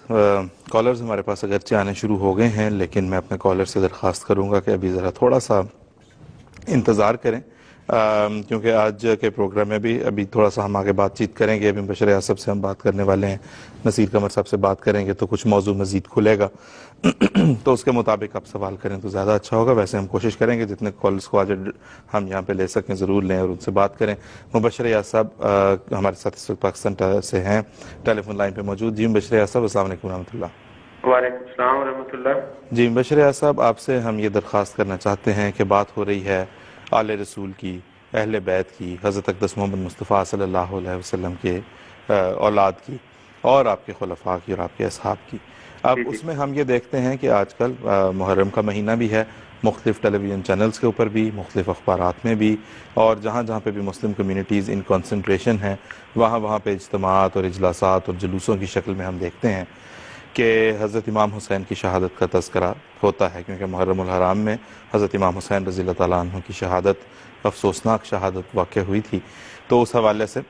Collars ہمارے پاس اگرچہ آنے شروع ہو گئے ہیں، لیکن میں اپنے کالر سے درخواست کروں گا کہ ابھی ذرا تھوڑا سا انتظار کریں، کیونکہ آج کے پروگرام میں بھی ابھی تھوڑا سا ہم آگے بات چیت کریں گے. ابھی مبشر یاسب سے ہم بات کرنے والے ہیں، نصیر قمر صاحب سے بات کریں گے تو کچھ موضوع مزید کھلے گا تو اس کے مطابق آپ سوال کریں تو زیادہ اچھا ہوگا. ویسے ہم کوشش کریں گے جتنے کالرز کو آج ہم یہاں پہ لے سکیں ضرور لیں اور ان سے بات کریں. مبشر یاسب ہمارے ساتھ اس وقت پاکستان سے ہیں، ٹیلی فون لائن پہ موجود. جی مبشر یاسب، السلام علیکم ورحمۃ اللہ. وعلیکم السلام ورحمۃ اللہ. جی مبشر یاسب، آپ سے ہم یہ درخواست کرنا چاہتے ہیں کہ بات ہو رہی ہے آل رسول کی، اہل بیت کی، حضرت اقدس محمد مصطفیٰ صلی اللہ علیہ وسلم کے اولاد کی، اور آپ کے خلفاء کی اور آپ کے اصحاب کی. اب جی اس میں ہم یہ دیکھتے ہیں کہ آج کل محرم کا مہینہ بھی ہے، مختلف ٹیلی ویژن چینلز کے اوپر بھی، مختلف اخبارات میں بھی، اور جہاں جہاں پہ بھی مسلم کمیونٹیز ان کنسنٹریشن ہیں وہاں پہ اجتماعات اور اجلاسات اور جلوسوں کی شکل میں ہم دیکھتے ہیں کہ حضرت امام حسین کی شہادت کا تذکرہ ہوتا ہے، کیونکہ محرم الحرام میں حضرت امام حسین رضی اللہ تعالیٰ عنہ کی شہادت، افسوسناک شہادت واقع ہوئی تھی، تو اس حوالے سے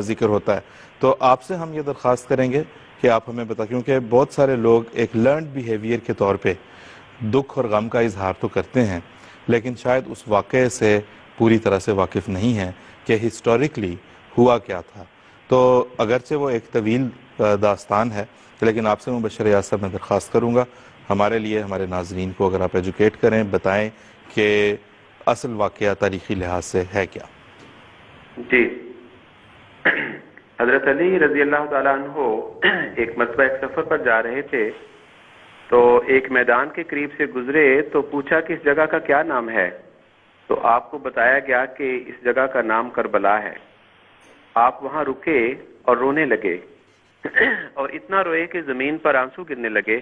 ذکر ہوتا ہے. تو آپ سے ہم یہ درخواست کریں گے کہ آپ ہمیں بتا، کیونکہ بہت سارے لوگ ایک لرنڈ بیہیویئر کے طور پہ دکھ اور غم کا اظہار تو کرتے ہیں، لیکن شاید اس واقعے سے پوری طرح سے واقف نہیں ہیں کہ ہسٹوریکلی ہوا کیا تھا. تو اگرچہ وہ ایک طویل داستان ہے، لیکن آپ سے مبشر یاسب میں درخواست کروں گا ہمارے لیے، ہمارے ناظرین کو اگر آپ ایجوکیٹ کریں، بتائیں کہ اصل واقعہ تاریخی لحاظ سے ہے کیا. جی، حضرت علی رضی اللہ تعالیٰ عنہ ایک مرتبہ ایک سفر پر جا رہے تھے، تو ایک میدان کے قریب سے گزرے تو پوچھا کہ اس جگہ کا کیا نام ہے، تو آپ کو بتایا گیا کہ اس جگہ کا نام کربلا ہے. آپ وہاں رکے اور رونے لگے اور اتنا روئے کہ زمین پر آنسو گرنے لگے،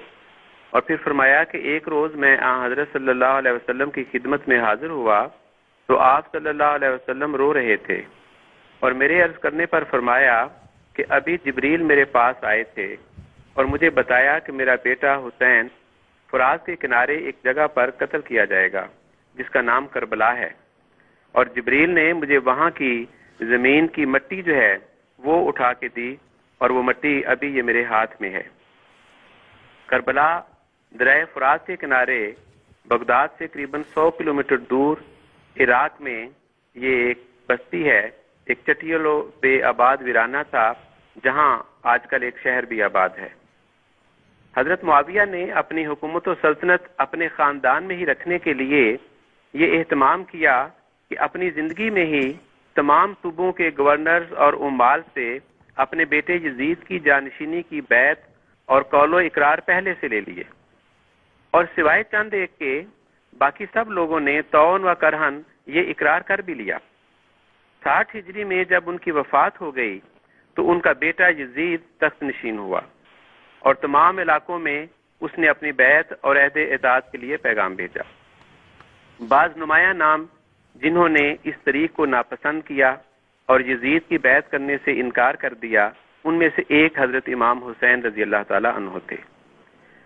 اور پھر فرمایا کہ ایک روز میں حضرت صلی اللہ علیہ وسلم کی خدمت میں حاضر ہوا تو آپ صلی اللہ علیہ وسلم رو رہے تھے، اور میرے عرض کرنے پر فرمایا کہ ابھی جبریل میرے پاس آئے تھے اور مجھے بتایا کہ میرا بیٹا حسین فرات کے کنارے ایک جگہ پر قتل کیا جائے گا جس کا نام کربلا ہے، اور جبریل نے مجھے وہاں کی زمین کی مٹی جو ہے وہ اٹھا کے دی، اور وہ مٹی ابھی یہ میرے ہاتھ میں ہے. کربلا دریائے فرات کے کنارے بغداد سے قریباً 100 کلومیٹر دور عراق میں یہ ایک بستی ہے، ایک چٹیلوں بے آباد ویرانہ تھا جہاں آج کل ایک شہر بھی آباد ہے. حضرت معاویہ نے اپنی حکومت و سلطنت اپنے خاندان میں ہی رکھنے کے لیے یہ اہتمام کیا کہ اپنی زندگی میں ہی تمام صوبوں کے گورنرز اور عمال سے اپنے بیٹے یزید کی جانشینی کی بیعت اور قول و اقرار پہلے سے لے لیے، اور سوائے چند ایک کے باقی سب لوگوں نے طوعاً و کرہن یہ اقرار کر بھی لیا. 60 ہجری میں جب ان کی وفات ہو گئی تو ان کا بیٹا یزید تخت نشین ہوا، اور تمام علاقوں میں اس نے اپنی بیعت اور عہد اطاعت کے لیے پیغام بھیجا. بعض نمایاں نام جنہوں نے اس طریق کو ناپسند کیا اور یزید کی بیعت کرنے سے انکار کر دیا، ان میں سے ایک حضرت امام حسین رضی اللہ تعالی عنہ تھے.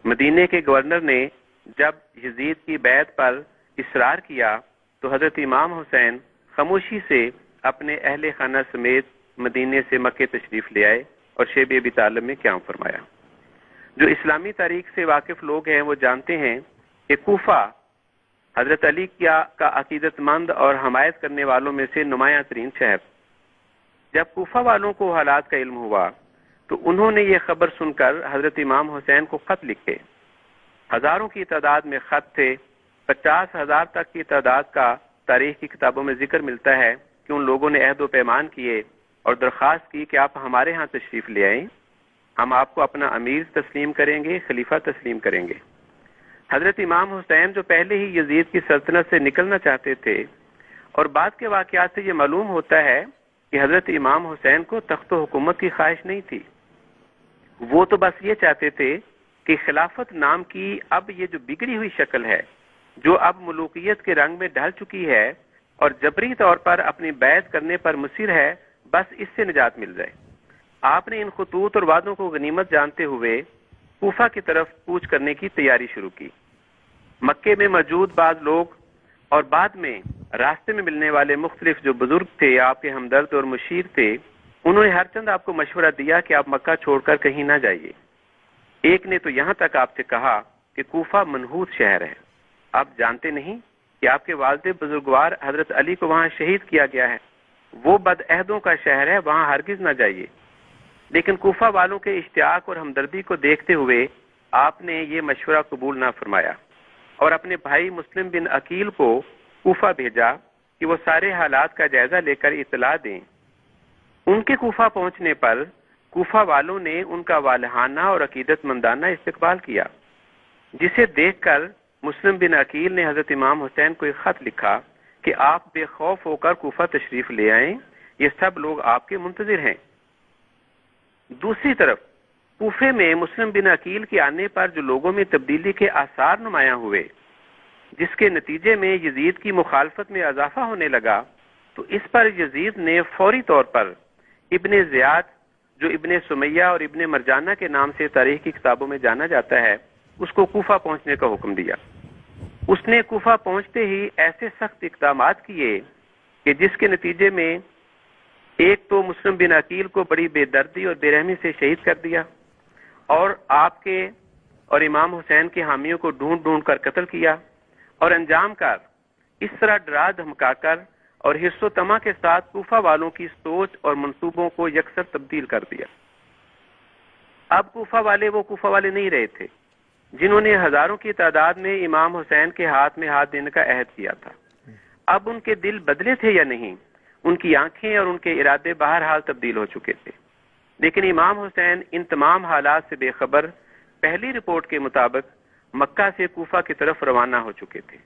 مدینے کے گورنر نے جب یزید کی بیعت پر اصرار کیا تو حضرت امام حسین خاموشی سے اپنے اہل خانہ سمیت مدینے سے مکے تشریف لے آئے اور شیب ابی طالب میں قیام فرمایا. جو اسلامی تاریخ سے واقف لوگ ہیں وہ جانتے ہیں کہ کوفہ حضرت علی کا عقیدت مند اور حمایت کرنے والوں میں سے نمایاں ترین شہر. جب کوفہ والوں کو حالات کا علم ہوا تو انہوں نے یہ خبر سن کر حضرت امام حسین کو خط لکھے. ہزاروں کی تعداد میں خط تھے، 50,000 تک کی تعداد کا تاریخ کی کتابوں میں ذکر ملتا ہے کہ ان لوگوں نے عہد و پیمان کیے اور درخواست کی کہ آپ ہمارے ہاں تشریف لے آئیں، ہم آپ کو اپنا امیر تسلیم کریں گے، خلیفہ تسلیم کریں گے. حضرت امام حسین جو پہلے ہی یزید کی سلطنت سے نکلنا چاہتے تھے، اور بعد کے واقعات سے یہ معلوم ہوتا ہے کہ حضرت امام حسین کو تخت و حکومت کی خواہش نہیں تھی، وہ تو بس یہ چاہتے تھے کہ خلافت نام کی اب یہ جو بگڑی ہوئی شکل ہے، جو اب ملوکیت کے رنگ میں ڈھل چکی ہے اور جبری طور پر اپنی بیعت کرنے پر مصر ہے، بس اس سے نجات مل جائے. آپ نے ان خطوط اور وعدوں کو غنیمت جانتے ہوئے کوفہ کی طرف کوچ کرنے کی تیاری شروع کی. مکے میں موجود بعض لوگ اور بعد میں راستے میں ملنے والے مختلف جو بزرگ تھے، آپ کے ہمدرد اور مشیر تھے، انہوں نے ہر چند آپ کو مشورہ دیا کہ آپ مکہ چھوڑ کر کہیں نہ جائیے. ایک نے تو یہاں تک آپ سے کہا کہ کوفہ منحوس شہر ہے، آپ جانتے نہیں کہ آپ کے والد بزرگوار حضرت علی کو وہاں شہید کیا گیا ہے، وہ بدعہدوں کا شہر ہے، وہاں ہرگز نہ جائیے۔ لیکن کوفہ والوں کے اشتیاق اور ہمدردی کو دیکھتے ہوئے آپ نے یہ مشورہ قبول نہ فرمایا اور اپنے بھائی مسلم بن عقیل کو کوفہ بھیجا کہ وہ سارے حالات کا جائزہ لے کر اطلاع دیں۔ ان کے کوفہ پہنچنے پر کوفہ والوں نے ان کا والہانہ اور عقیدت مندانہ استقبال کیا، جسے دیکھ کر مسلم بن عقیل نے حضرت امام حسین کو ایک خط لکھا کہ آپ بے خوف ہو کر کوفہ تشریف لے آئیں، یہ سب لوگ آپ کے منتظر ہیں۔ دوسری طرف کوفے میں مسلم بن عقیل کے آنے پر جو لوگوں میں تبدیلی کے آثار نمایاں ہوئے، جس کے نتیجے میں یزید کی مخالفت میں اضافہ ہونے لگا، تو اس پر یزید نے فوری طور پر ابن زیاد، جو ابن سمیہ اور ابن مرجانہ کے نام سے تاریخ کی کتابوں میں جانا جاتا ہے، اس کو کوفہ پہنچنے کا حکم دیا۔ اس نے کوفہ پہنچتے ہی ایسے سخت اقدامات کیے کہ جس کے نتیجے میں ایک تو مسلم بن عقیل کو بڑی بے دردی اور بے رحمی سے شہید کر دیا، اور آپ کے اور امام حسین کے حامیوں کو ڈھونڈ ڈھونڈ کر قتل کیا، اور انجام کر اس طرح ڈرا دھمکا کر اور حرص و طمع کے ساتھ کوفہ والوں کی سوچ اور منصوبوں کو یکسر تبدیل کر دیا۔ اب کوفہ والے وہ کوفہ والے نہیں رہے تھے جنہوں نے ہزاروں کی تعداد میں امام حسین کے ہاتھ میں ہاتھ دینے کا عہد کیا تھا۔ اب ان کے دل بدلے تھے یا نہیں، ان کی آنکھیں اور ان کے ارادے بہرحال تبدیل ہو چکے تھے۔ لیکن امام حسین ان تمام حالات سے بے خبر پہلی رپورٹ کے مطابق مکہ سے کوفہ کی طرف روانہ ہو چکے تھے۔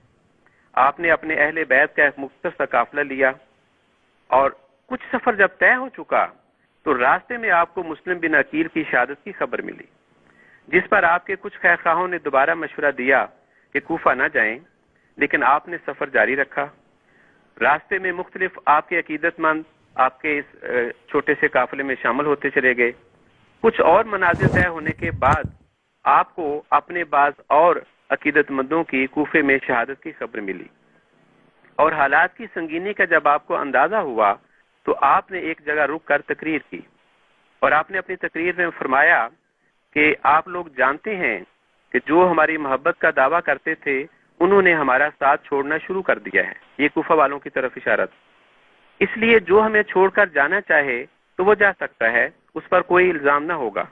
آپ نے اپنے اہل بیت کا ایک مختصر سا قافلہ لیا، اور کچھ سفر جب طے ہو چکا تو راستے میں آپ کو مسلم بن عقیل کی شہادت کی خبر ملی، جس پر آپ کے کچھ خیر خواہوں نے دوبارہ مشورہ دیا کہ کوفہ نہ جائیں، لیکن آپ نے سفر جاری رکھا۔ راستے میں مختلف آپ کے عقیدت مند آپ کے اس چھوٹے سے قافلے میں شامل ہوتے چلے گئے۔ کچھ اور منازل طے ہونے کے بعد آپ کو اپنے بعض اور عقیدت مندوں کی کوفے میں شہادت کی خبر ملی، اور حالات کی سنگینی کا جب آپ کو اندازہ ہوا تو آپ نے ایک جگہ رک کر تقریر کی، اور آپ نے اپنی تقریر میں فرمایا کہ آپ لوگ جانتے ہیں کہ جو ہماری محبت کا دعویٰ کرتے تھے انہوں نے ہمارا ساتھ چھوڑنا شروع کر دیا ہے۔ یہ کوفہ والوں کی طرف اشارت۔ اس لیے جو ہمیں چھوڑ کر جانا چاہے تو وہ جا سکتا ہے، اس پر کوئی الزام نہ ہوگا۔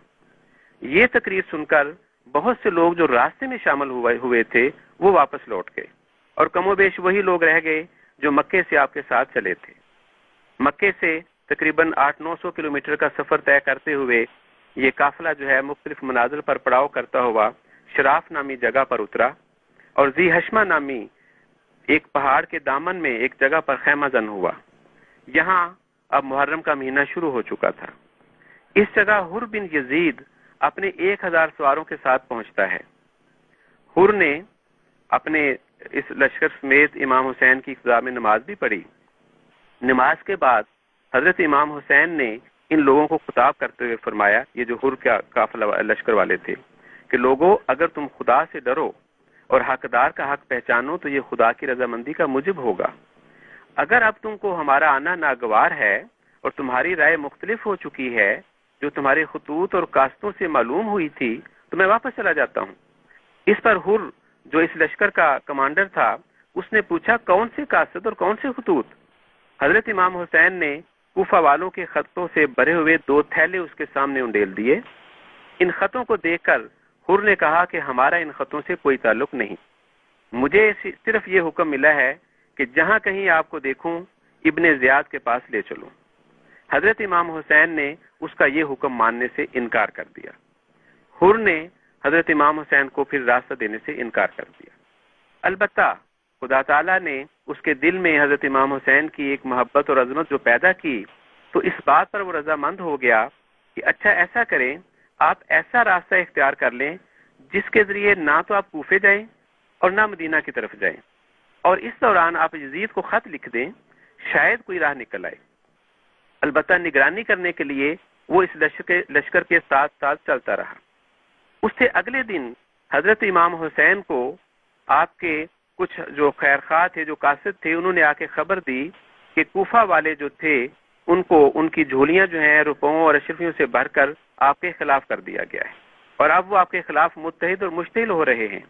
یہ تقریر سن کر بہت سے لوگ جو راستے میں شامل ہوئے تھے وہ واپس لوٹ گئے، اور کم و بیش وہی لوگ رہ گئے جو مکے سے آپ کے ساتھ چلے تھے۔ مکے سے تقریباً 800-900 کلومیٹر کا سفر طے کرتے ہوئے یہ قافلہ جو ہے مختلف منازل پر پڑاؤ کرتا ہوا شراف نامی جگہ پر اترا، اور ذی حشمہ نامی ایک پہاڑ کے دامن میں ایک جگہ پر خیمہ زن ہوا۔ یہاں اب محرم کا مہینہ شروع ہو چکا تھا۔ اس جگہ حر بن یزید اپنے 1000 سواروں کے ساتھ پہنچتا ہے۔ حر نے اپنے اس لشکر سمیت امام حسین کی اقتداء میں نماز بھی پڑھی۔ نماز کے بعد حضرت امام حسین نے ان لوگوں کو خطاب کرتے ہوئے فرمایا، یہ جو حر کا قافلہ لشکر والے تھے، کہ لوگو اگر تم خدا سے ڈرو اور حقدار کا حق پہچانو تو یہ خدا کی رضامندی کا موجب ہوگا۔ اگر اب تم کو ہمارا آنا ناگوار ہے اور تمہاری رائے مختلف ہو چکی ہے جو تمہارے خطوط اور کاستوں سے معلوم ہوئی تھی تو میں واپس چلا جاتا ہوں۔ اس پر حر جو اس لشکر کا کمانڈر تھا اس نے پوچھا، کون سے کاست اور کون سے خطوط؟ حضرت امام حسین نے کوفہ والوں کے خطوں سے بھرے ہوئے 2 تھیلے اس کے سامنے انڈیل دیے۔ ان خطوں کو دیکھ کر حر نے کہا کہ ہمارا ان خطوں سے کوئی تعلق نہیں، مجھے صرف یہ حکم ملا ہے کہ جہاں کہیں آپ کو دیکھوں ابن زیاد کے پاس لے چلوں۔ حضرت امام حسین نے اس کا یہ حکم ماننے سے انکار کر دیا۔ حر نے حضرت امام حسین کو پھر راستہ دینے سے انکار کر دیا۔ البتہ خدا تعالیٰ نے اس کے دل میں حضرت امام حسین کی ایک محبت اور عظمت جو پیدا کی تو اس بات پر وہ رضامند ہو گیا کہ اچھا ایسا کریں، آپ ایسا راستہ اختیار کر لیں جس کے ذریعے نہ تو آپ کوفے جائیں اور نہ مدینہ کی طرف جائیں، اور اس دوران آپ یزید کو خط لکھ دیں، شاید کوئی راہ نکل آئے۔ البتہ نگرانی کرنے کے لیے وہ اس لشکر کے ساتھ ساتھ چلتا رہا۔ اس سے اگلے دن حضرت امام حسین کو آپ کے کچھ جو خیر خواہ تھے، جو قاصد تھے، انہوں نے آ کے خبر دی کہ کوفہ والے جو تھے ان کو ان کی جھولیاں جو ہیں روپوں اور اشرفیوں سے بھر کر آپ کے خلاف کر دیا گیا ہے۔ اور اب وہ آپ کے خلاف متحد اور مشتعل ہو رہے ہیں،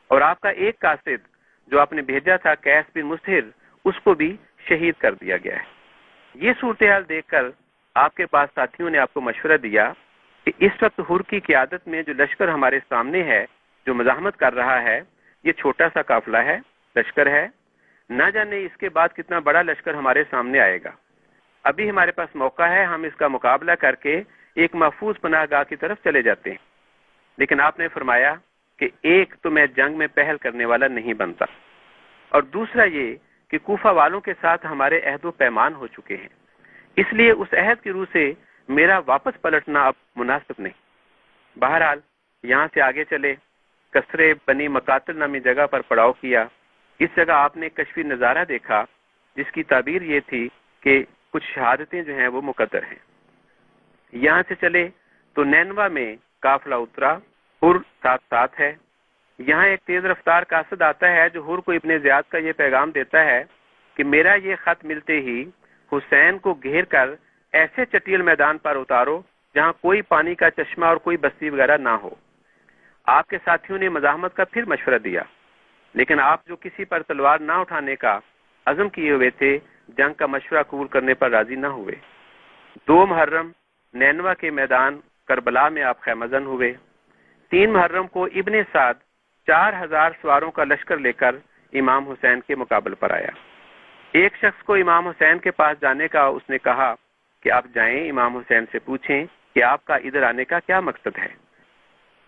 اور آپ کا ایک قاصد جو آپ نے بھیجا تھا قیس بن مسہر، اس کو بھی شہید کر دیا گیا ہے۔ یہ صورتحال دیکھ کر آپ کے پاس ساتھیوں نے آپ کو مشورہ دیا کہ اس وقت حر کی قیادت میں جو لشکر ہمارے سامنے ہے، جو مزاحمت کر رہا ہے، یہ چھوٹا سا قافلہ ہے، لشکر ہے، نہ جانے اس کے بعد کتنا بڑا لشکر ہمارے سامنے آئے گا۔ ابھی ہمارے پاس موقع ہے، ہم اس کا مقابلہ کر کے ایک محفوظ پناہ گاہ کی طرف چلے جاتے ہیں۔ لیکن آپ نے فرمایا کہ ایک تو میں جنگ میں پہل کرنے والا نہیں بنتا، اور دوسرا یہ کہ کوفہ والوں کے ساتھ ہمارے عہد و پیمان ہو چکے ہیں، اس لیے اس عہد کی روح سے میرا واپس پلٹنا اب مناسب نہیں۔ بہرحال یہاں سے آگے چلے، کسرے بنی مقاتل نامی جگہ پر پڑاؤ کیا۔ اس جگہ آپ نے کشفی نظارہ دیکھا جس کی تعبیر یہ تھی کہ کچھ شہادتیں جو ہیں وہ مقدر ہیں۔ یہاں سے چلے تو نینوا میں قافلہ اترا، حر ساتھ ساتھ ہے۔ یہاں ایک تیز رفتار قاصد آتا ہے جو حر کو ابن زیاد کا یہ پیغام دیتا ہے کہ میرا یہ خط ملتے ہی حسین کو گھیر کر ایسے چٹیل میدان پر اتارو جہاں کوئی پانی کا چشمہ اور کوئی بستی وغیرہ نہ ہو۔ آپ کے ساتھیوں نے مزاحمت کا پھر مشورہ دیا، لیکن آپ جو کسی پر تلوار نہ اٹھانے کا عزم کیے ہوئے تھے، جنگ کا مشورہ قبول کرنے پر راضی نہ ہوئے۔ 2 محرم نینوا کے میدان کربلا میں آپ خیمہ زن ہوئے۔ 3 محرم کو ابن سعد 4000 سواروں کا لشکر لے کر امام حسین کے مقابل پر آیا۔ ایک شخص کو امام حسین کے پاس جانے کا اس نے کہا کہ آپ جائیں، امام حسین سے پوچھیں کہ آپ کا ادھر آنے کا کیا مقصد ہے۔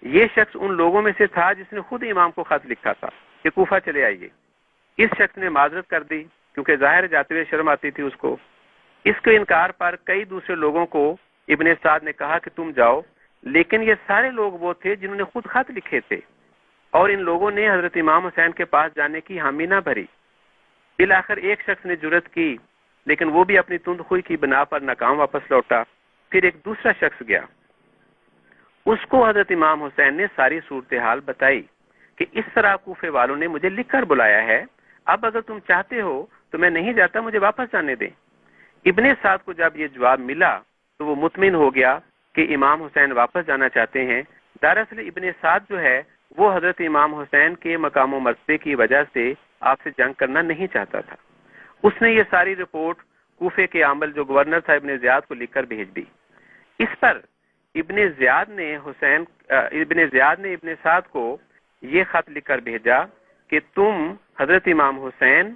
یہ شخص ان لوگوں میں سے تھا جس نے خود امام کو خط لکھا تھا کہ کوفہ چلے آئیے۔ اس شخص نے معذرت کر دی کیونکہ ظاہر جاتے ہوئے شرم آتی تھی اس کو۔ اس کے انکار پر کئی دوسرے لوگوں کو ابن سعد نے کہا کہ تم جاؤ، لیکن یہ سارے لوگ وہ تھے جنہوں نے خود خط لکھے تھے، اور ان لوگوں نے حضرت امام حسین کے پاس جانے کی حامی نہ بھری۔ بالآخر ایک شخص نے جرأت کی، لیکن وہ بھی اپنی تند خوئی کی بنا پر ناکام واپس لوٹا۔ پھر ایک دوسرا شخص گیا، اس کو حضرت امام حسین نے ساری صورتحال بتائی کہ اس طرح کوفے والوں نے مجھے لکھ کر بلایا ہے، اب اگر تم چاہتے ہو تو میں نہیں جاتا، مجھے واپس جانے دیں۔ ابن سعد کو جب یہ جواب ملا تو وہ مطمئن ہو گیا کہ امام حسین واپس جانا چاہتے ہیں۔ دراصل ابن سعد جو ہے وہ حضرت امام حسین کے مقام و مرتبے کی وجہ سے آپ سے جنگ کرنا نہیں چاہتا تھا۔ اس نے یہ ساری رپورٹ کوفے کے عامل جو گورنر تھا ابن زیاد کو لکھ کر بھیج دی۔ اس پر ابن زیاد نے ابن سعد کو یہ خط لکھ کر بھیجا کہ تم حضرت امام حسین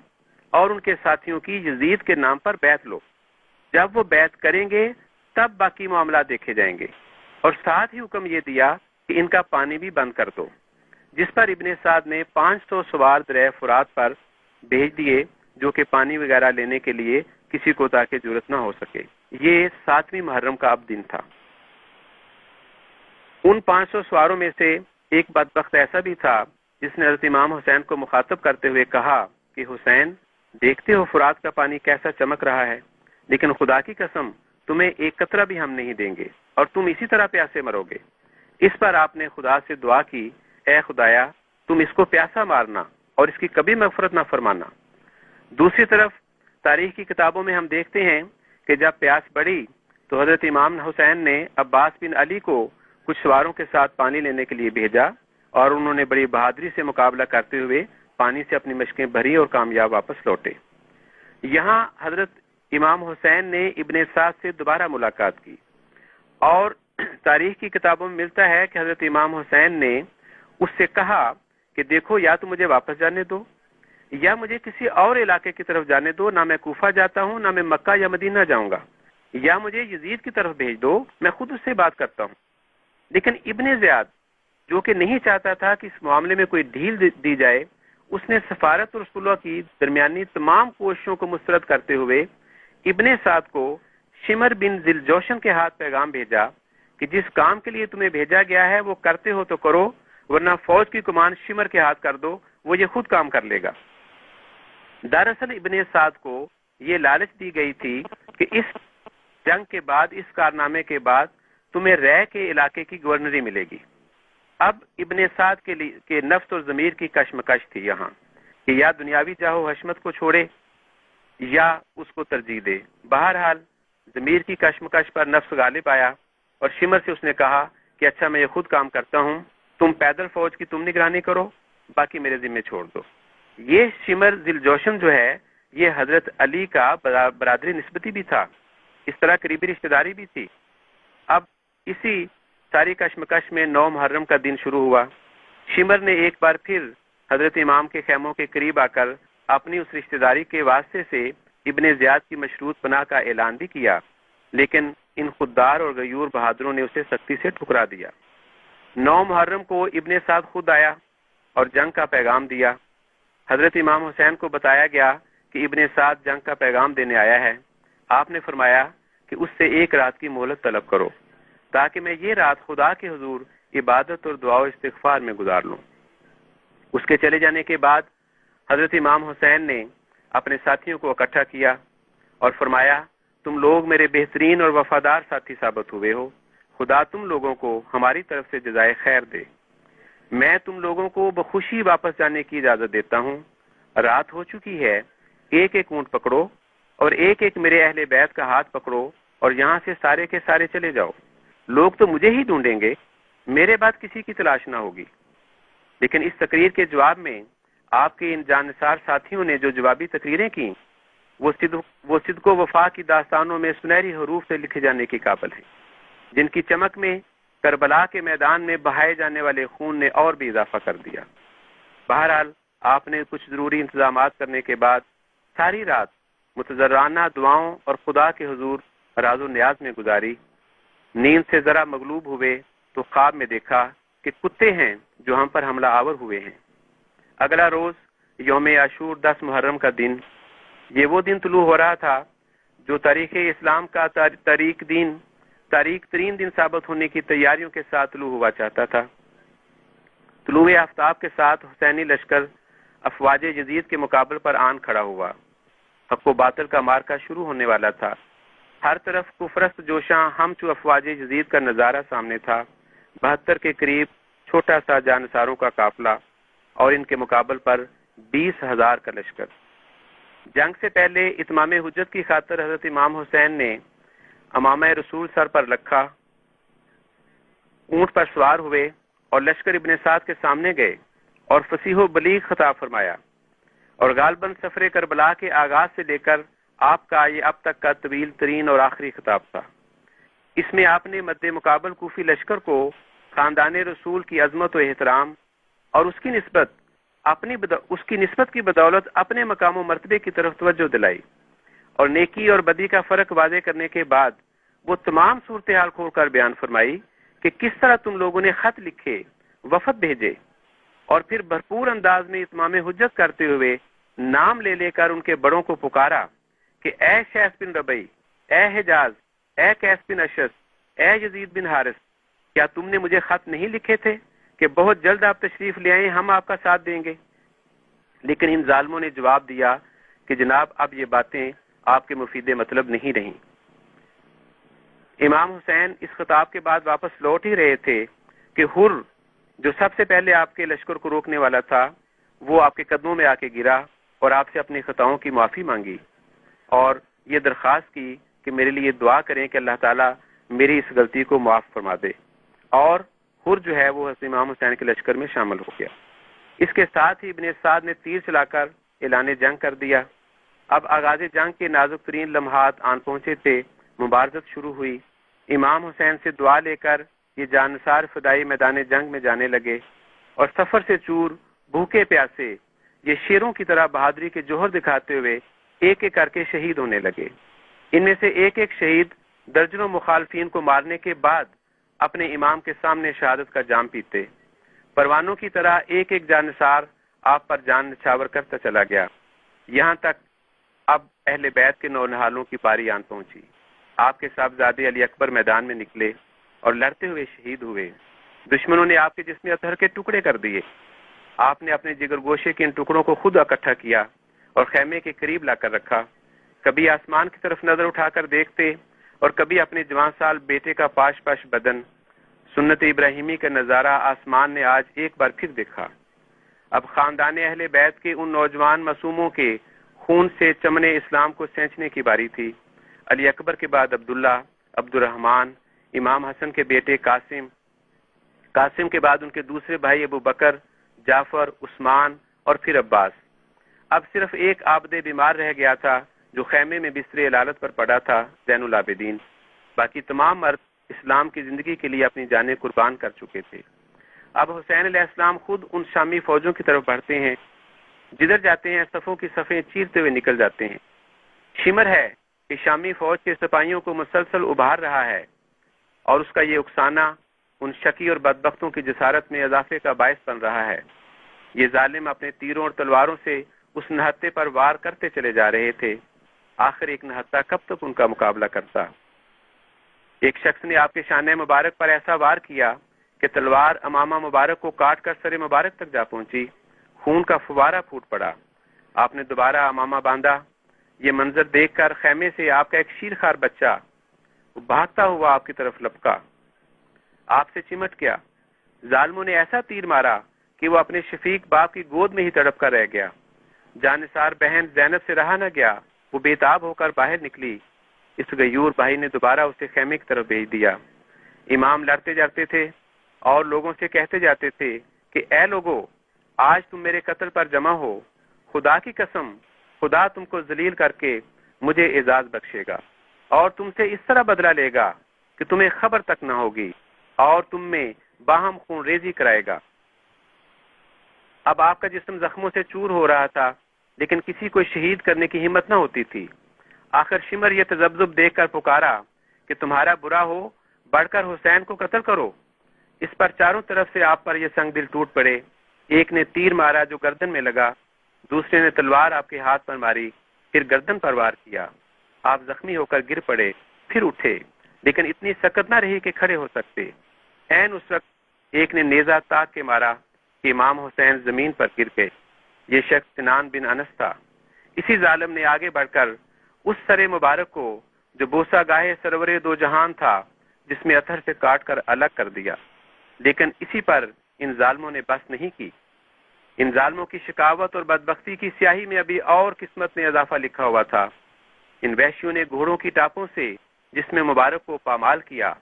اور ان کے ساتھیوں کی یزید کے نام پر بیعت لو، جب وہ بیعت کریں گے تب باقی معاملات دیکھے جائیں گے، اور ساتھ ہی حکم یہ دیا کہ ان کا پانی بھی بند کر دو، جس پر ابن سعد نے 500 سوار دریا فرات پر بھیج دیے جو کہ پانی وغیرہ لینے کے لیے کسی کو تاکہ ضرورت نہ ہو سکے۔ یہ 7ویں محرم کا اب دن تھا۔ ان 500 سواروں میں سے ایک بدبخت ایسا بھی تھا جس نے حضرت امام حسین کو مخاطب کرتے ہوئے کہا کہ حسین، دیکھتے ہو فرات کا پانی کیسا چمک رہا ہے، لیکن خدا کی قسم تمہیں ایک قطرہ بھی ہم نہیں دیں گے اور تم اسی طرح پیاسے مرو گے۔ اس پر آپ نے خدا سے دعا کی، اے خدایا تم اس کو پیاسا مارنا اور اس کی کبھی مغفرت نہ فرمانا۔ دوسری طرف تاریخ کی کتابوں میں ہم دیکھتے ہیں کہ جب پیاس بڑھی تو حضرت امام حسین نے عباس بن علی کو کچھ سواروں کے ساتھ پانی لینے کے لیے بھیجا، اور انہوں نے بڑی بہادری سے مقابلہ کرتے ہوئے پانی سے اپنی مشقیں بھری اور کامیاب واپس لوٹے۔ یہاں حضرت امام حسین نے ابن سعد سے دوبارہ ملاقات کی، اور تاریخ کی کتابوں میں ملتا ہے کہ حضرت امام حسین نے اس سے کہا کہ دیکھو، یا تو مجھے واپس جانے دو یا مجھے کسی اور علاقے کی طرف جانے دو، نہ میں کوفہ جاتا ہوں نہ میں مکہ یا مدینہ جاؤں گا، یا مجھے یزید کی طرف بھیج دو، میں خود اس سے بات کرتا ہوں۔ لیکن ابن زیاد جو کہ نہیں چاہتا تھا کہ اس معاملے میں کوئی ڈھیل دی جائے، اس نے سفارت اور رسول اللہ کی درمیانی تمام کوششوں کو مسترد کرتے ہوئے ابن سعد کو شمر بن ذل جوشن کے ہاتھ پیغام بھیجا کہ جس کام کے لیے تمہیں بھیجا گیا ہے وہ کرتے ہو تو کرو، ورنہ فوج کی کمان شمر کے ہاتھ کر دو، وہ یہ خود کام کر لے گا۔ دراصل ابن سعد کو یہ لالچ دی گئی تھی کہ اس جنگ کے بعد، اس کارنامے کے بعد تمہیں رے کے علاقے کی گورنری ملے گی۔ اب ابن سعد کے نفس اور ضمیر کی کشمکش تھی یہاں کہ یا دنیاوی جاہو حشمت کو چھوڑے یا اس کو ترجیح دے۔ بہرحال ضمیر کی کشمکش پر نفس غالب آیا، اور شمر سے اس نے کہا کہ اچھا میں یہ خود کام کرتا ہوں، تم پیدل فوج کی تم نگرانی کرو، باقی میرے ذمے چھوڑ دو۔ یہ شمر ذی الجوشن جو ہے یہ حضرت علی کا برادری نسبتی بھی تھا، اس طرح قریبی رشتہ داری بھی تھی۔ اب اسی ساری کشمکش میں 9 محرم کا دن شروع ہوا۔ شمر نے ایک بار پھر حضرت امام کے خیموں کے قریب آ کر اپنی اس رشتہ داری کے واسطے سے ابن زیاد کی مشروط پناہ کا اعلان بھی کیا، لیکن ان خوددار اور غیور بہادروں نے اسے سختی سے ٹھکرا دیا۔ 9 محرم کو ابن سعد خود آیا اور جنگ کا پیغام دیا۔ حضرت امام حسین کو بتایا گیا کہ ابن سعد جنگ کا پیغام دینے آیا ہے۔ آپ نے فرمایا کہ اس سے 1 رات کی مہلت طلب کرو تاکہ میں یہ رات خدا کے حضور عبادت اور دعا و استغفار میں گزار لوں۔ اس کے چلے جانے کے بعد حضرت امام حسین نے اپنے ساتھیوں کو اکٹھا کیا اور فرمایا تم لوگ میرے بہترین اور وفادار ساتھی ثابت ہوئے ہو، خدا تم لوگوں کو ہماری طرف سے جزائے خیر دے۔ میں تم لوگوں کو بخوشی واپس جانے کی اجازت دیتا ہوں۔ رات ہو چکی ہے، 1 اونٹ پکڑو اور 1 میرے اہل بیت کا ہاتھ پکڑو اور یہاں سے سارے کے سارے چلے جاؤ۔ لوگ تو مجھے ہی ڈھونڈیں گے، میرے بعد کسی کی تلاش نہ ہوگی۔ لیکن اس تقریر کے جواب میں آپ کے ان جانثار ساتھیوں نے جو جوابی تقریریں کی وہ صدق و وفا کی داستانوں میں سنہری حروف سے لکھے جانے کے قابل ہیں، جن کی چمک میں کربلا کے میدان میں بہائے جانے والے خون نے اور بھی اضافہ کر دیا۔ بہرحال آپ نے کچھ ضروری انتظامات کرنے کے بعد ساری رات متضرعانہ دعاؤں اور خدا کے حضور راز و نیاز میں گزاری۔ نیند سے ذرا مغلوب ہوئے تو خواب میں دیکھا کہ کتے ہیں جو ہم پر حملہ آور ہوئے ہیں۔ اگلا روز یوم عاشور 10 محرم کا دن، یہ وہ دن طلوع ہو رہا تھا جو تاریخ اسلام کا تاریخ ترین دن ثابت ہونے کی تیاریوں کے ساتھ طلوع ہوا چاہتا تھا۔ طلوع آفتاب کے ساتھ حسینی لشکر افواج یزید کے مقابل پر آن کھڑا ہوا۔ حق و باطل کا مارکا شروع ہونے والا تھا۔ ہر طرف کفرست جوشاں ہم چو افواج یزید کا نظارہ سامنے تھا۔ 72 کے قریب چھوٹا سا جانثاروں کا قافلہ اور ان کے مقابل پر 20,000 کا لشکر۔ جنگ سے پہلے اتمام حجت کی خاطر حضرت امام حسین نے امامہ رسول سر پر رکھا، اونٹ پر سوار ہوئے اور لشکر ابن سعد کے سامنے گئے اور فصیح و بلیغ خطاب فرمایا، اور غالباً سفر کربلا کے آغاز سے لے کر آپ کا یہ اب تک کا طویل ترین اور آخری خطاب تھا۔ اس میں آپ نے مد مقابل کوفی لشکر کو خاندان رسول کی عظمت و احترام اور اس کی نسبت کی بدولت اپنے مقام و مرتبے کی طرف توجہ دلائی، اور نیکی اور بدی کا فرق واضح کرنے کے بعد وہ تمام صورتحال کھول کر بیان فرمائی کہ کس طرح تم لوگوں نے خط لکھے، وفد بھیجے، اور پھر بھرپور انداز میں اتمام حجت کرتے ہوئے نام لے لے کر ان کے بڑوں کو پکارا کہ اے شیخ بن ربیع، اے حجاز، اے قیس بن اشعث، اے یزید بن حارث، کیا تم نے مجھے خط نہیں لکھے تھے کہ بہت جلد آپ تشریف لے آئیں، ہم آپ کا ساتھ دیں گے؟ لیکن ان ظالموں نے جواب دیا کہ جناب اب یہ باتیں آپ کے مفید مطلب نہیں رہیں۔ امام حسین اس خطاب کے بعد واپس لوٹ ہی رہے تھے کہ حر جو سب سے پہلے آپ کے لشکر کو روکنے والا تھا وہ آپ کے قدموں میں آ کے گرا اور آپ سے اپنی خطاؤں کی معافی مانگی اور یہ درخواست کی کہ میرے لیے دعا کریں کہ اللہ تعالیٰ میری اس غلطی کو معاف فرما دے، اور حر جو ہے وہ حضرت امام حسین کے لشکر میں شامل ہو گیا۔ اس کے ساتھ ہی ابن سعد نے تیر چلا کر اعلان جنگ کر دیا۔ اب آغاز جنگ کے نازک ترین لمحات آن پہنچے تھے۔ مبارزت شروع ہوئی۔ امام حسین سے دعا لے کر یہ جانثار فدائی میدان جنگ میں جانے لگے، اور سفر سے چور بھوکے پیاسے یہ شیروں کی طرح بہادری کے جوہر دکھاتے ہوئے ایک ایک کر کے شہید ہونے لگے۔ ان میں سے ایک ایک شہید درجنوں مخالفین کو مارنے کے بعد اپنے امام کے سامنے شہادت کا جام پیتے۔ پروانوں کی طرح ایک ایک جانثار آپ پر جان نچھاور کرتا چلا گیا، یہاں تک اب اہل بیت کے نونہالوں کی باری آن پہنچی۔ آپ کے صاحبزادے علی اکبر میدان میں نکلے اور لڑتے ہوئے شہید ہوئے۔ دشمنوں نے آپ کے جسم اطہر کے ٹکڑے کر دیے۔ آپ نے اپنے جگر گوشے کے ان ٹکڑوں کو خود اکٹھا کیا اور خیمے کے قریب لا کر رکھا۔ کبھی آسمان کی طرف نظر اٹھا کر دیکھتے اور کبھی اپنے جوان سال بیٹے کا پاش پاش بدن۔ سنت ابراہیمی کا نظارہ آسمان نے آج ایک بار پھر دیکھا۔ اب خاندان اہل بیت کے ان نوجوان معصوموں کے خون سے چمن اسلام کو سینچنے کی باری تھی۔ علی اکبر کے بعد عبداللہ، عبد الرحمن، امام حسن کے بیٹے قاسم، قاسم کے بعد ان کے دوسرے بھائی ابو بکر، جعفر، عثمان اور پھر عباس۔ اب صرف ایک عابد بیمار رہ گیا تھا جو خیمے میں بستر علالت پر پڑا تھا، زین العابدین۔ باقی تمام مرد اسلام کی زندگی کے لیے اپنی جانیں قربان کر چکے تھے۔ اب حسین علیہ السلام خود ان شامی فوجوں کی طرف بڑھتے ہیں، جدھر جاتے ہیں صفوں کی صفیں چیرتے ہوئے نکل جاتے ہیں۔ شمر ہے کہ شامی فوج کے سپاہیوں کو مسلسل ابھار رہا ہے، اور اس کا یہ اکسانہ ان شکی اور بدبختوں کی جسارت میں اضافے کا باعث بن رہا ہے۔ یہ ظالم اپنے تیروں اور تلواروں سے اس نہتے پر وار کرتے چلے جا رہے تھے، آخر ایک نہتا کب تک ان کا مقابلہ کرتا؟ ایک شخص نے آپ کے شانہ مبارک پر ایسا وار کیا کہ تلوار امامہ مبارک کو کاٹ کر سر مبارک تک جا پہنچی، خون کا فوارہ پھوٹ پڑا۔ آپ نے دوبارہ امامہ باندھا۔ یہ منظر دیکھ کر خیمے سے آپ کا ایک شیرخوار بچہ بھاگتا ہوا آپ کی طرف لپکا، آپ سے چمٹ گیا۔ ظالموں نے ایسا تیر مارا کہ وہ اپنے شفیق باپ کی گود میں ہی تڑپ کر رہ گیا۔ جانثار بہن زینب سے رہا نہ گیا، وہ بے تاب ہو کر باہر نکلی۔ اس غیور بھائی نے دوبارہ اسے خیمے کی طرف بھیج دیا۔ امام لڑتے جاتے تھے اور لوگوں سے کہتے جاتے تھے کہ اے لوگو، آج تم میرے قتل پر جمع ہو، خدا کی قسم خدا تم کو ذلیل کر کے مجھے اعزاز بخشے گا اور تم سے اس طرح بدلہ لے گا کہ تمہیں خبر تک نہ ہوگی اور تم میں باہم خون ریزی کرائے گا۔ اب آپ کا جسم زخموں سے چور ہو رہا تھا، لیکن کسی کو شہید کرنے کی ہمت نہ ہوتی تھی۔ آخر شمر یہ تذبذب دیکھ کر پکارا کہ تمہارا برا ہو بڑھ کر حسین کو قتل کرو۔ اس پر چاروں طرف سے آپ پر یہ سنگ دل ٹوٹ پڑے۔ ایک نے تیر مارا جو گردن میں لگا، دوسرے نے تلوار آپ کے ہاتھ پر ماری، پھر گردن پر وار کیا۔ آپ زخمی ہو کر گر پڑے، پھر اٹھے، لیکن اتنی سکت نہ رہی کہ کھڑے ہو سکتے۔ عین اس وقت ایک نے نیزہ تاک کے مارا کہ امام حسین زمین پر گر گئے۔ یہ شخص سنان بن انس تھا۔ اسی ظالم نے آگے بڑھ کر اس سر مبارک کو جو بوسہ گاہے سرور دو جہان تھا، جس میں اتھر سے کاٹ کر الگ کر دیا۔ لیکن اسی پر ان ظالموں نے بس نہیں کی۔ ان ظالموں کی شکاوت اور بدبختی کی سیاہی میں ابھی اور قسمت میں اضافہ لکھا ہوا تھا۔ ان وحشیوں نے گھوڑوں کی ٹاپوں سے جس میں مبارک کو پامال کیا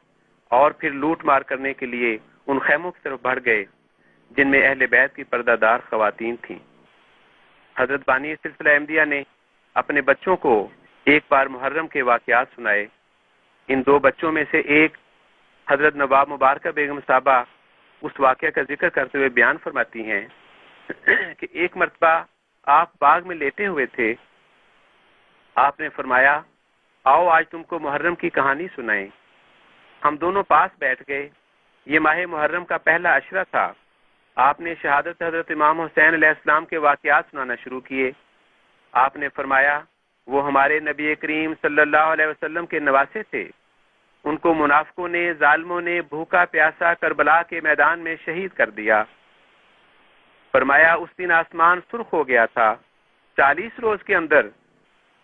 اور پھر لوٹ مار کرنے کے لیے ان خیموں کی طرف بڑھ گئے جن میں اہل بیت کی پردہ دار خواتین تھیں۔ حضرت بانی سلسلہ احمدیہ نے اپنے بچوں کو ایک بار محرم کے واقعات سنائے۔ ان دو بچوں میں سے ایک حضرت نواب مبارکہ بیگم صاحبہ اس واقعہ کا ذکر کرتے ہوئے بیان فرماتی ہیں کہ ایک مرتبہ آپ باغ میں لیٹے ہوئے تھے۔ آپ نے فرمایا، آؤ آج تم کو محرم کی کہانی سنائیں۔ ہم دونوں پاس بیٹھ گئے۔ یہ ماہ محرم کا پہلا عشرہ تھا۔ آپ نے شہادت حضرت امام حسین علیہ السلام کے واقعات سنانا شروع کیے۔ آپ نے فرمایا، وہ ہمارے نبی کریم صلی اللہ علیہ وسلم کے نواسے تھے۔ ان کو منافقوں نے، ظالموں نے بھوکا پیاسا کربلا کے میدان میں شہید کر دیا۔ فرمایا، اس دن آسمان سرخ ہو گیا تھا۔ 40 روز کے اندر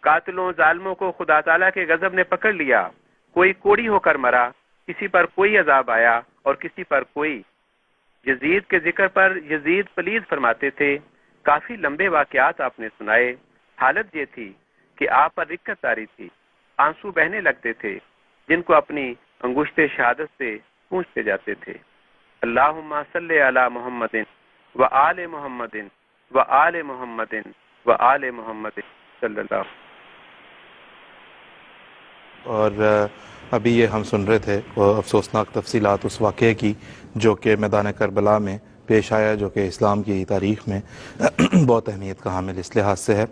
قاتلوں ظالموں کو خدا تعالیٰ کے غضب نے پکڑ لیا۔ کوئی کوڑی ہو کر مرا، کسی پر کوئی عذاب آیا اور کسی پر کوئی۔ یزید کے ذکر پر یزید پلید فرماتے تھے۔ کافی لمبے واقعات آپ نے سنائے۔ حالت یہ تھی کہ آپ پر رکت آ رہی تھی، آنسو بہنے لگتے تھے جن کو اپنی انگشت شہادت سے پوچھتے جاتے تھے۔ اللہم صلی علی محمد و آل محمد و آل محمد و آل محمد صلی اللہ۔ اور ابھی یہ ہم سن رہے تھے وہ افسوسناک تفصیلات اس واقعے کی جو کہ میدان کربلا میں پیش آیا، جو کہ اسلام کی تاریخ میں بہت اہمیت کا حامل اس لحاظ سے ہے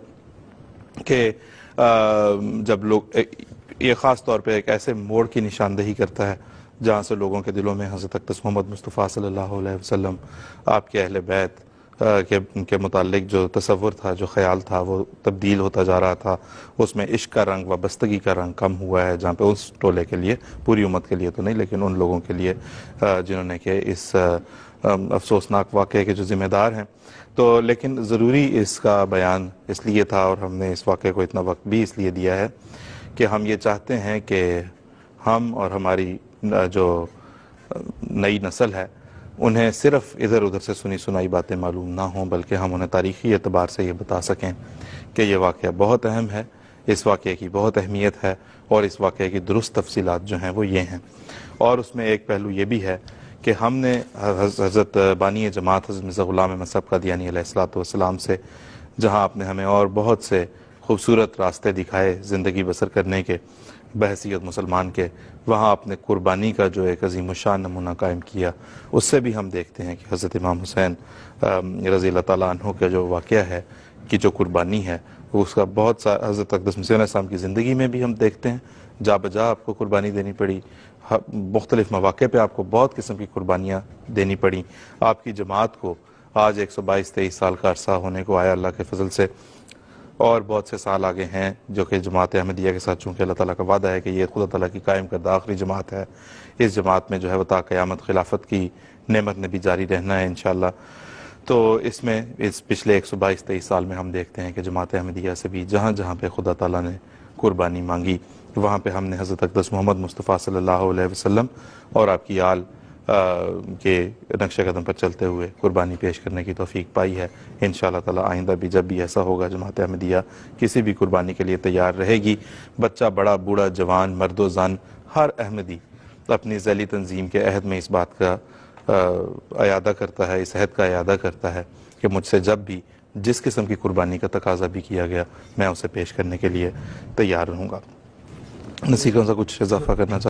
کہ جب لوگ یہ خاص طور پہ ایک ایسے موڑ کی نشاندہی کرتا ہے جہاں سے لوگوں کے دلوں میں حضرت اقدس محمد مصطفیٰ صلی اللہ علیہ وسلم، آپ کے اہل بیت کے متعلق جو تصور تھا، جو خیال تھا، وہ تبدیل ہوتا جا رہا تھا۔ اس میں عشق کا رنگ، وابستگی کا رنگ کم ہوا ہے، جہاں پہ اس ٹولے کے لیے، پوری امت کے لیے تو نہیں لیکن ان لوگوں کے لیے جنہوں نے کہ اس افسوسناک واقعے کے جو ذمہ دار ہیں۔ تو لیکن ضروری اس کا بیان اس لیے تھا، اور ہم نے اس واقعے کو اتنا وقت بھی اس لیے دیا ہے کہ ہم یہ چاہتے ہیں کہ ہم اور ہماری جو نئی نسل ہے انہیں صرف ادھر ادھر سے سنی سنائی باتیں معلوم نہ ہوں، بلکہ ہم انہیں تاریخی اعتبار سے یہ بتا سکیں کہ یہ واقعہ بہت اہم ہے، اس واقعے کی بہت اہمیت ہے، اور اس واقعے کی درست تفصیلات جو ہیں وہ یہ ہیں۔ اور اس میں ایک پہلو یہ بھی ہے کہ ہم نے حضرت بانی جماعت حضرت مرزا غلام احمد صاحب قادیانی علیہ الصلوۃ والسلام سے، جہاں آپ نے ہمیں اور بہت سے خوبصورت راستے دکھائے زندگی بسر کرنے کے بحیثیت مسلمان کے، وہاں آپ نے قربانی کا جو ایک عظیم الشان نمونہ قائم کیا، اس سے بھی ہم دیکھتے ہیں کہ حضرت امام حسین رضی اللہ تعالیٰ عنہ کا جو واقعہ ہے کہ جو قربانی ہے اس کا بہت سا حضرت اقدس مسیح علیہ السلام کی زندگی میں بھی ہم دیکھتے ہیں، جا بجا آپ کو قربانی دینی پڑی، مختلف مواقع پہ آپ کو بہت قسم کی قربانیاں دینی پڑیں۔ آپ کی جماعت کو آج 122-23 سال کا عرصہ ہونے کو آیا اللہ کے فضل سے، اور بہت سے سال آگے ہیں جو کہ جماعت احمدیہ کے ساتھ، چونکہ اللہ تعالیٰ کا وعدہ ہے کہ یہ خدا تعالیٰ کی قائم کردہ آخری جماعت ہے، اس جماعت میں جو ہے وہ تا قیامت خلافت کی نعمت نے بھی جاری رہنا ہے انشاءاللہ۔ تو اس میں اس پچھلے 122-23 سال میں ہم دیکھتے ہیں کہ جماعت احمدیہ سے بھی جہاں جہاں پہ خدا تعالیٰ نے قربانی مانگی، وہاں پہ ہم نے حضرت اقدس محمد مصطفیٰ صلی اللہ علیہ وسلم اور آپ کی آل کے نقش قدم پر چلتے ہوئے قربانی پیش کرنے کی توفیق پائی ہے۔ انشاءاللہ تعالیٰ آئندہ بھی جب بھی ایسا ہوگا جماعت احمدیہ کسی بھی قربانی کے لیے تیار رہے گی۔ بچہ بڑا بوڑھا جوان مرد و زن ہر احمدی اپنی ذیلی تنظیم کے عہد میں اس بات کا اعادہ کرتا ہے، اس عہد کا اعادہ کرتا ہے کہ مجھ سے جب بھی جس قسم کی قربانی کا تقاضا بھی کیا گیا میں اسے پیش کرنے کے لیے تیار رہوں گا۔ نصیحت سے کچھ اضافہ کرنا چاہتا